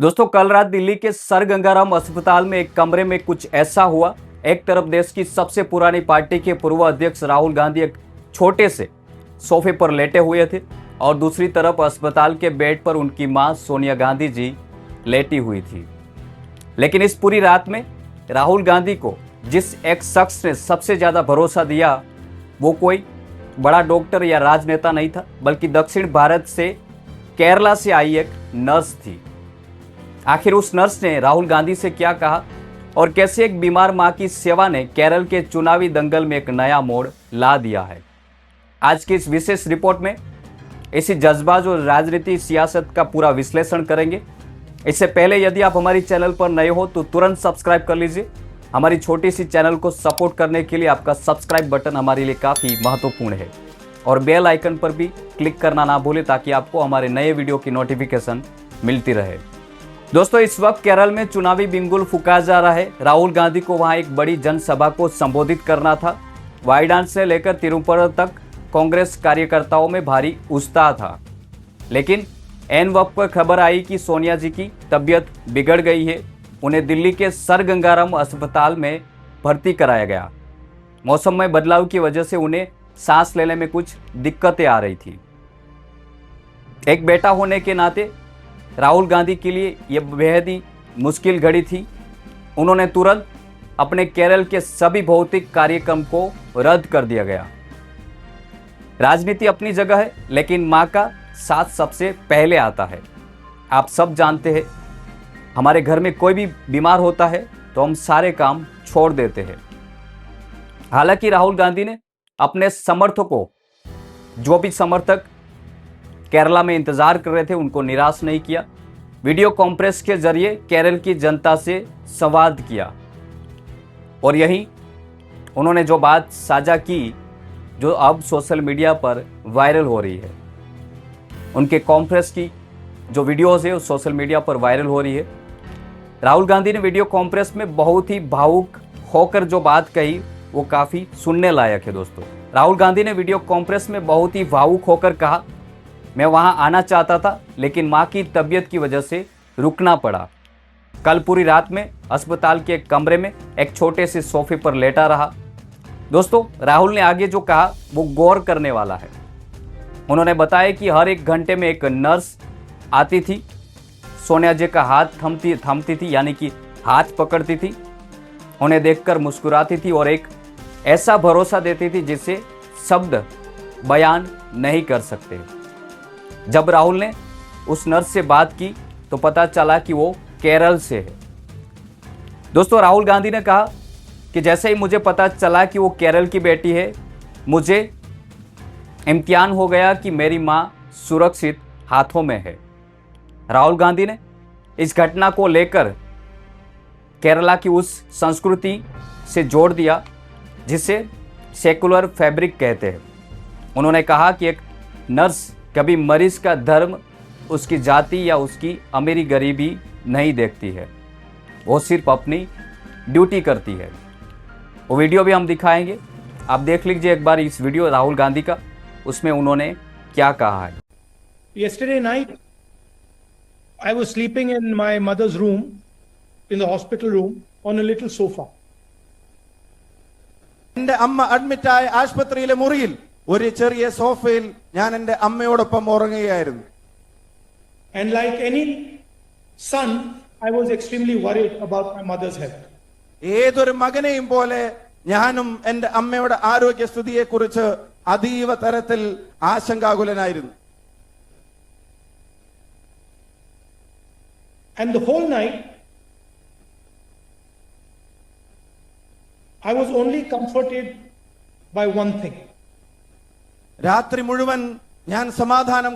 दोस्तों, कल रात दिल्ली के सर गंगाराम अस्पताल में एक कमरे में कुछ ऐसा हुआ। एक तरफ देश की सबसे पुरानी पार्टी के पूर्व अध्यक्ष राहुल गांधी एक छोटे से सोफे पर लेटे हुए थे और दूसरी तरफ अस्पताल के बेड पर उनकी मां सोनिया गांधी जी लेटी हुई थी। लेकिन इस पूरी रात में राहुल गांधी को जिस एक शख्स ने सबसे ज्यादा भरोसा दिया वो कोई बड़ा डॉक्टर या राजनेता नहीं था, बल्कि दक्षिण भारत से केरला से आई एक नर्स थी। आखिर उस नर्स ने राहुल गांधी से क्या कहा और कैसे एक बीमार मां की सेवा ने केरल के चुनावी दंगल में एक नया मोड़ ला दिया है। आज की इस विशेष रिपोर्ट में इसी जज्बात और राजनीति सियासत का पूरा विश्लेषण करेंगे। इससे पहले यदि आप हमारी चैनल पर नए हो तो तुरंत सब्सक्राइब कर लीजिए। हमारी छोटी सी चैनल को सपोर्ट करने के लिए आपका सब्सक्राइब बटन हमारे लिए काफ़ी महत्वपूर्ण है और बेल आइकन पर भी क्लिक करना ना भूलें ताकि आपको हमारे नए वीडियो की नोटिफिकेशन मिलती रहे। दोस्तों, इस वक्त केरल में चुनावी बिंगुल फूका जा रहा है। राहुल गांधी को वहां एक बड़ी जनसभा को संबोधित करना था। वायनाड से लेकर तिरुपति तक कांग्रेस कार्यकर्ताओं में भारी उत्साह था, लेकिन एन वक्त पर खबर आई कि सोनिया जी की तबीयत बिगड़ गई है। उन्हें दिल्ली के सर गंगाराम अस्पताल में भर्ती कराया गया। मौसम में बदलाव की वजह से उन्हें सांस लेने में कुछ दिक्कतें आ रही थी। एक बेटा होने के नाते राहुल गांधी के लिए यह बेहद ही मुश्किल घड़ी थी। उन्होंने तुरंत अपने केरल के सभी भौतिक कार्यक्रम को रद्द कर दिया गया। राजनीति अपनी जगह है, लेकिन मां का साथ सबसे पहले आता है। आप सब जानते हैं, हमारे घर में कोई भी बीमार होता है तो हम सारे काम छोड़ देते हैं। हालांकि राहुल गांधी ने अपने समर्थकों, जो भी समर्थक केरला में इंतजार कर रहे थे, उनको निराश नहीं किया। वीडियो कॉन्फ्रेंस के जरिए केरल की जनता से संवाद किया और यही उन्होंने जो बात साझा की जो अब सोशल मीडिया पर वायरल हो रही है। उनके कॉन्फ्रेंस की जो वीडियोस है वो सोशल मीडिया पर वायरल हो रही है। राहुल गांधी ने वीडियो कॉन्फ्रेंस में बहुत ही भावुक होकर जो बात कही वो काफ़ी सुनने लायक है। दोस्तों, राहुल गांधी ने वीडियो कॉन्फ्रेंस में बहुत ही भावुक होकर कहा, मैं वहां आना चाहता था लेकिन मां की तबीयत की वजह से रुकना पड़ा। कल पूरी रात में अस्पताल के एक कमरे में एक छोटे से सोफे पर लेटा रहा। दोस्तों, राहुल ने आगे जो कहा वो गौर करने वाला है। उन्होंने बताया कि हर एक घंटे में एक नर्स आती थी, सोनिया जी का हाथ थमती थी, यानी कि हाथ पकड़ती थी, उन्हें देखकर मुस्कुराती थी और एक ऐसा भरोसा देती थी जिसे शब्द बयान नहीं कर सकते। जब राहुल ने उस नर्स से बात की तो पता चला कि वो केरल से है। दोस्तों, राहुल गांधी ने कहा कि जैसे ही मुझे पता चला कि वो केरल की बेटी है, मुझे इम्तिहान हो गया कि मेरी मां सुरक्षित हाथों में है। राहुल गांधी ने इस घटना को लेकर केरला की उस संस्कृति से जोड़ दिया जिसे सेकुलर फैब्रिक कहते हैं। उन्होंने कहा कि एक नर्स कभी मरीज का धर्म, उसकी जाति या उसकी अमीरी गरीबी नहीं देखती है, वो सिर्फ अपनी ड्यूटी करती है। वो वीडियो भी हम दिखाएंगे, आप देख लीजिए एक बार इस वीडियो राहुल गांधी का, उसमें उन्होंने क्या कहा है। Yesterday night, I was sleeping in my mother's room, in the hospital room, on a little sofa. എന്റെ അമ്മ അഡ്മിറ്റായ ആശുപത്രിയിലെ മുറിയിൽ ഒരു ചെറിയ സോഫയിൽ ഞാൻ എന്റെ അമ്മയോടൊപ്പം ഉറങ്ങുകയായിരുന്നു. And like any son, I was extremely worried about my mother's health. ഏതൊരു മകനെയും പോലെ ഞാനും എന്റെ അമ്മയുടെ ആരോഗ്യസ്ഥിതിയെ കുറിച്ച് അതീവ തരത്തിൽ ആശങ്കാകുലനായിരുന്നു. And the whole night, I was only comforted by one thing. രാത്രി മുഴുവൻ ഞാൻ സമാധാനം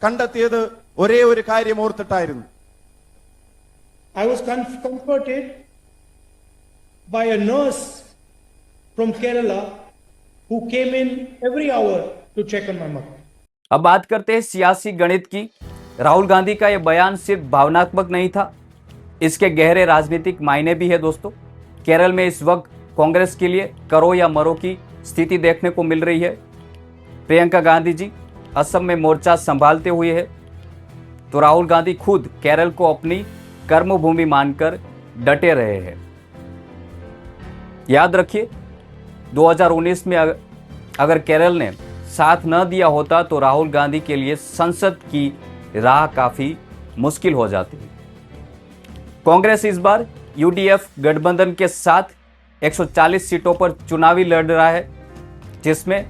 കണ്ടെത്തിയത് ഒരേ ഒരു കാര്യം ഓർത്തിട്ടായിരുന്നു. I was comforted by a nurse from Kerala who came in every hour to check on my mother. अब बात करते हैं सियासी गणित की। राहुल गांधी का यह बयान सिर्फ भावनात्मक नहीं था, इसके गहरे राजनीतिक मायने भी है। दोस्तों, केरल में इस वक्त कांग्रेस के लिए करो या मरो की स्थिति देखने को मिल रही है। प्रियंका गांधी जी असम में मोर्चा संभालते हुए है, तो राहुल गांधी खुद केरल को अपनी कर्मभूमि मानकर डटे रहे हैं। याद रखिए 2019 में अगर केरल ने साथ न दिया होता तो राहुल गांधी के लिए संसद की राह काफी मुश्किल हो जाती। कांग्रेस इस बार यूडीएफ गठबंधन के साथ 140 सीटों पर चुनावी लड़ रहा है, जिसमें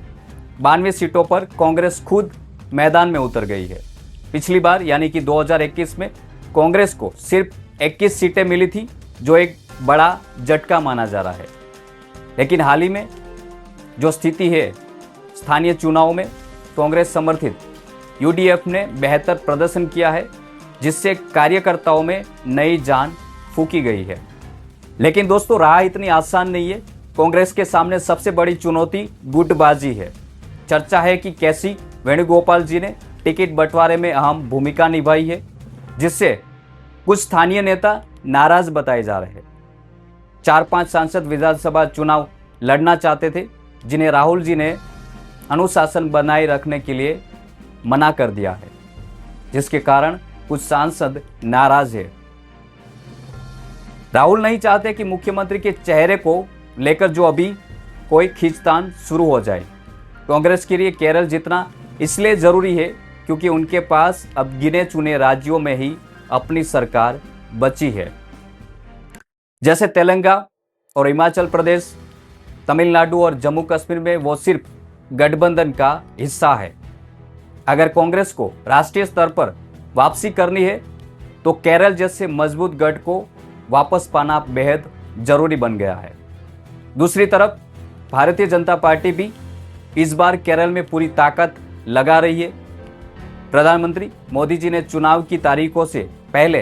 92 सीटों पर कांग्रेस खुद मैदान में उतर गई है। पिछली बार यानी कि 2021 में कांग्रेस को सिर्फ 21 सीटें मिली थी, जो एक बड़ा झटका माना जा रहा है। लेकिन हाल ही में जो स्थिति है, स्थानीय चुनाव में कांग्रेस समर्थित यूडीएफ ने बेहतर प्रदर्शन किया है, जिससे कार्यकर्ताओं में नई जान फूंकी गई है। लेकिन दोस्तों, राह इतनी आसान नहीं है। कांग्रेस के सामने सबसे बड़ी चुनौती गुटबाजी है। चर्चा है कि कैसी वेणुगोपाल जी ने टिकट बंटवारे में अहम भूमिका निभाई है, जिससे कुछ स्थानीय नेता नाराज बताए जा रहे हैं। 4-5 सांसद विधानसभा चुनाव लड़ना चाहते थे, जिन्हें राहुल जी ने अनुशासन बनाए रखने के लिए मना कर दिया है, जिसके कारण कुछ सांसद नाराज है। राहुल नहीं चाहते कि मुख्यमंत्री के चेहरे को लेकर जो अभी कोई खींचतान शुरू हो जाए। कांग्रेस के लिए केरल जितना इसलिए जरूरी है क्योंकि उनके पास अब गिने चुने राज्यों में ही अपनी सरकार बची है। जैसे तेलंगाना और हिमाचल प्रदेश, तमिलनाडु और जम्मू कश्मीर में वो सिर्फ गठबंधन का हिस्सा है। अगर कांग्रेस को राष्ट्रीय स्तर पर वापसी करनी है तो केरल जैसे मजबूत गढ़ को वापस पाना बेहद जरूरी बन गया है। दूसरी तरफ भारतीय जनता पार्टी भी इस बार केरल में पूरी ताकत लगा रही है। प्रधानमंत्री मोदी जी ने चुनाव की तारीखों से पहले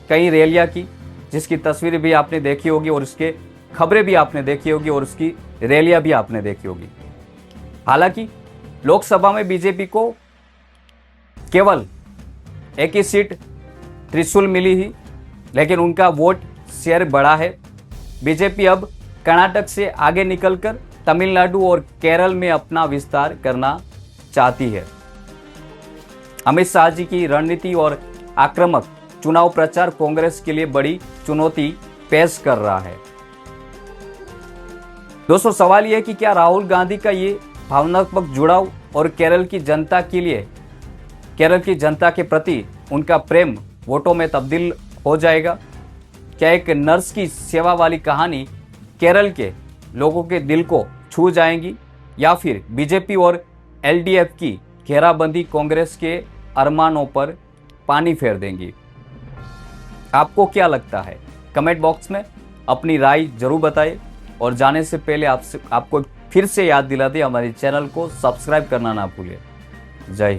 कई रैलियां की, जिसकी तस्वीरें भी आपने देखी होगी और उसके खबरें भी आपने देखी होगी और उसकी रैलियां भी आपने देखी होगी। हालांकि लोकसभा में बीजेपी को केवल एक ही सीट त्रिशूल मिली ही, लेकिन उनका वोट शेयर बढ़ा है। बीजेपी अब कर्नाटक से आगे निकलकर तमिलनाडु और केरल में अपना विस्तार करना चाहती है। अमित शाह जी की रणनीति और आक्रामक चुनाव प्रचार कांग्रेस के लिए बड़ी चुनौती पेश कर रहा है। दोस्तों, सवाल यह है कि क्या राहुल गांधी का ये भावनात्मक जुड़ाव और केरल की जनता के प्रति उनका प्रेम वोटों में तब्दील हो जाएगा? क्या एक नर्स की सेवा वाली कहानी केरल के लोगों के दिल को छू जाएंगी, या फिर बीजेपी और एलडीएफ की घेराबंदी कांग्रेस के अरमानों पर पानी फेर देंगी? आपको क्या लगता है? कमेंट बॉक्स में अपनी राय जरूर बताएं और जाने से पहले आपको फिर से याद दिला दें, हमारे चैनल को सब्सक्राइब करना ना भूलें। जय हिंद।